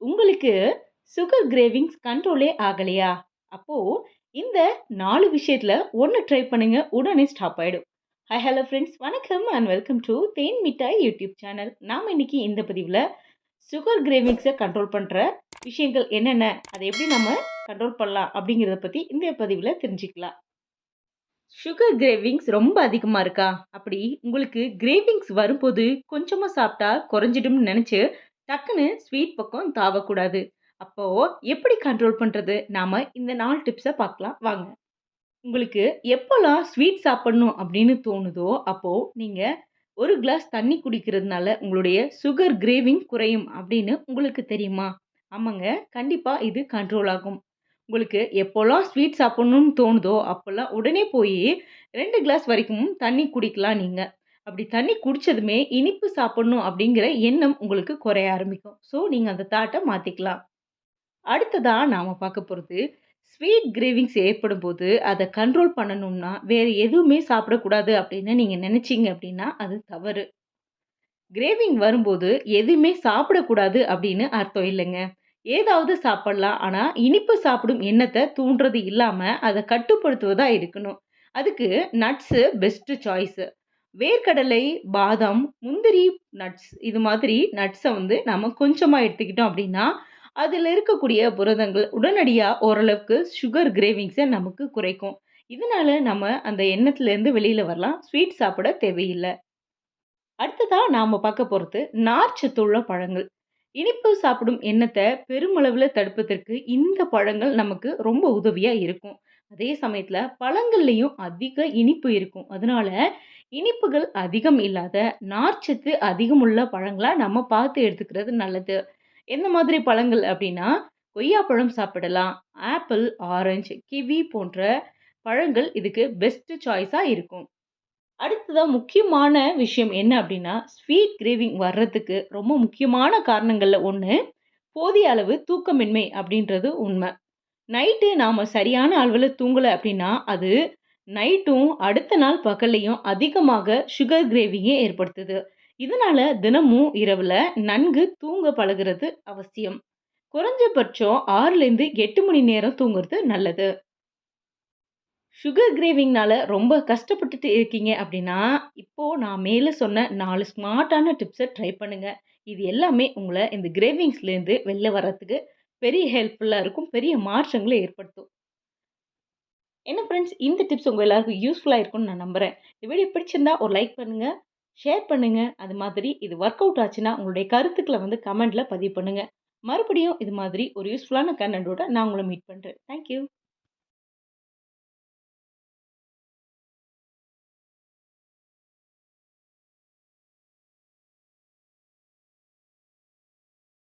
உங்களுக்கு sugar cravings கண்ட்ரோலே ஆகலையா? அப்போ இந்த 4 விஷயத்துல ஒண்ணு ட்ரை பண்ணுங்க. உடனே ஸ்டாப் ஆயிடும். ஹாய் ஹலோ ஃப்ரெண்ட்ஸ் வணக்கம் அண்ட் வெல்கம் டு தேன் மிட்டாய் யூடியூப் சேனல். நாம இன்னைக்கு இந்த பதிவுல சுகர் கிரேவிங்ஸை கண்ட்ரோல் பண்ற விஷயங்கள் என்னென்ன? அதை எப்படி நம்ம கண்ட்ரோல் பண்ணலாம் அப்படிங்கிறத பத்தி இந்த பதிவுல தெரிஞ்சுக்கலாம். சுகர் கிரேவிங்ஸ் ரொம்ப அதிகமா இருக்கா? அப்படி உங்களுக்கு கிரேவிங்ஸ் வரும்போது கொஞ்சமா சாப்பிட்டா குறைஞ்சிடும்னு நினைச்சு டக்குன்னு ஸ்வீட் பக்கம் தாவக்கூடாது. அப்போ எப்படி கண்ட்ரோல் பண்றது? நாம இந்த 4 டிப்ஸ பார்க்கலாம் வாங்க. உங்களுக்கு எப்போலாம் ஸ்வீட் சாப்பிடணும் அப்படின்னு தோணுதோ, அப்போ நீங்க 1 கிளாஸ் தண்ணி குடிக்கிறதுனால உங்களுடைய சுகர் கிரேவிங் குறையும் அப்படின்னு உங்களுக்கு தெரியுமா? ஆமாங்க. கண்டிப்பா இது கண்ட்ரோல் ஆகும். உங்களுக்கு எப்போலாம் ஸ்வீட் சாப்பிடணும்னு தோணுதோ, அப்போலாம் உடனே போயி 2 கிளாஸ் வரைக்கும் தண்ணி குடிக்கலாம் நீங்க. அப்படி தண்ணி குடிச்சதுமே இனிப்பு சாப்பிடணும் அப்படிங்கிற எண்ணம் உங்களுக்கு குறைய ஆரம்பிக்கும். ஸோ நீங்க அந்த தாட்ட மாத்திக்கலாம். அடுத்ததா நாம பார்க்க போறது, ஸ்வீட் கிரேவிங்ஸ் ஏற்படும்போது, அத கண்ட்ரோல் பண்ணணும்னா, வேற எதுவுமே சாப்பிடக்கூடாது அப்படின்னு நீங்க நினைச்சீங்க அப்படின்னா, அது தவறு. கிரேவிங் வரும்போது எதுவுமே சாப்பிடக்கூடாது அப்படின்னு அர்த்தம் இல்லங்க. ஏதாவது சாப்பிடலாம். ஆனா, இனிப்பு சாப்பிடும் எண்ணத்த தூண்டுறது இல்லாம, அத கட்டுப்படுத்துவதா இருக்கணும். அதுக்கு நட்ஸு பெஸ்ட் சாய்ஸு. வேர்க்கடலை, பாதாம், முந்திரி நட்ஸ் இது மாதிரி நட்ஸ வந்து நம்ம கொஞ்சமா எடுத்துக்கிட்டோம் அப்படின்னா, அதில இருக்கக்கூடிய புரதங்கள் உடனடியா ஓரளவுக்கு சுகர் கிரேவிங்ஸ நமக்கு குறைக்கும். இதனால நம்ம அந்த எண்ணத்திலேருந்து வெளியில வரலாம். ஸ்வீட் சாப்பிட தேவையில்ல. அடுத்ததா நாம பார்க்க போறது நார்ச்சத்துள்ள பழங்கள். இனிப்பு சாப்பிடும் எண்ணத்த பெருமளவுல தடுப்பதற்கு இந்த பழங்கள் நமக்கு ரொம்ப உதவியா இருக்கும். அதே சமயத்துல பழங்கள்லயும் அதிக இனிப்பு இருக்கும். அதனால இனிப்புகள் அதிகம் இல்லாத நார்ச்சத்து அதிகம் உள்ள பழங்களா நம்ம பார்த்து எடுத்துக்கிறது நல்லது. எந்த மாதிரி பழங்கள் அப்படின்னா, கொய்யாப்பழம் சாப்பிடலாம். ஆப்பிள், ஆரஞ்சு, கிவி போன்ற பழங்கள் இதுக்கு பெஸ்ட் சாய்ஸா இருக்கும். அடுத்ததா முக்கியமான விஷயம் என்ன அப்படின்னா, ஸ்வீட் கிரேவிங் வர்றதுக்கு ரொம்ப முக்கியமான காரணங்கள்ல ஒண்ணு, போதிய அளவு தூக்கமின்மை அப்படின்றது உண்ம. நைட்டு நாம சரியான அளவுல தூங்கல அப்படின்னா, அது நைட்டும், அடுத்த நாள் பகல்லையும் அதிகமாக சுகர் கிரேவிங்கே ஏற்படுத்துது. இதனால தினமும் இரவுல நன்கு தூங்க பழகுறது அவசியம். குறைஞ்சபட்சம் 6லேருந்து 8 மணி நேரம் தூங்குறது நல்லது. சுகர் கிரேவிங்னால ரொம்ப கஷ்டப்பட்டுட்டு இருக்கீங்க அப்படின்னா, இப்போ நான் மேல சொன்ன 4 ஸ்மார்ட்டான டிப்ஸ ட்ரை பண்ணுங்க. இது எல்லாமே உங்கள இந்த கிரேவிங்ஸ்லேருந்து வெளில வரதுக்கு பெரிய ஹெல்ப்ஃபுல்லா இருக்கும். பெரிய மாற்றங்கள ஏற்படுத்தும். என்ன ஃப்ரெண்ட்ஸ் இந்த டிப்ஸ் உங்க எல்லாருக்கும் யூஸ்ஃபுல்லா இருக்கும்னு நான் நம்புறேன். இந்த வீடியோ பிடிச்சிருந்தா ஒரு லைக் பண்ணுங்க, ஷேர் பண்ணுங்க. அது மாதிரி இது ஒர்க் அவுட் ஆச்சுன்னா உங்களுடைய கருத்துக்கள வந்து கமெண்ட்ல பதிவு பண்ணுங்க. மறுபடியும் இது மாதிரி ஒரு யூஸ்ஃபுல்லான கன்டென்ட்டோட நான் உங்கள மீட் பண்றேன். Thank you.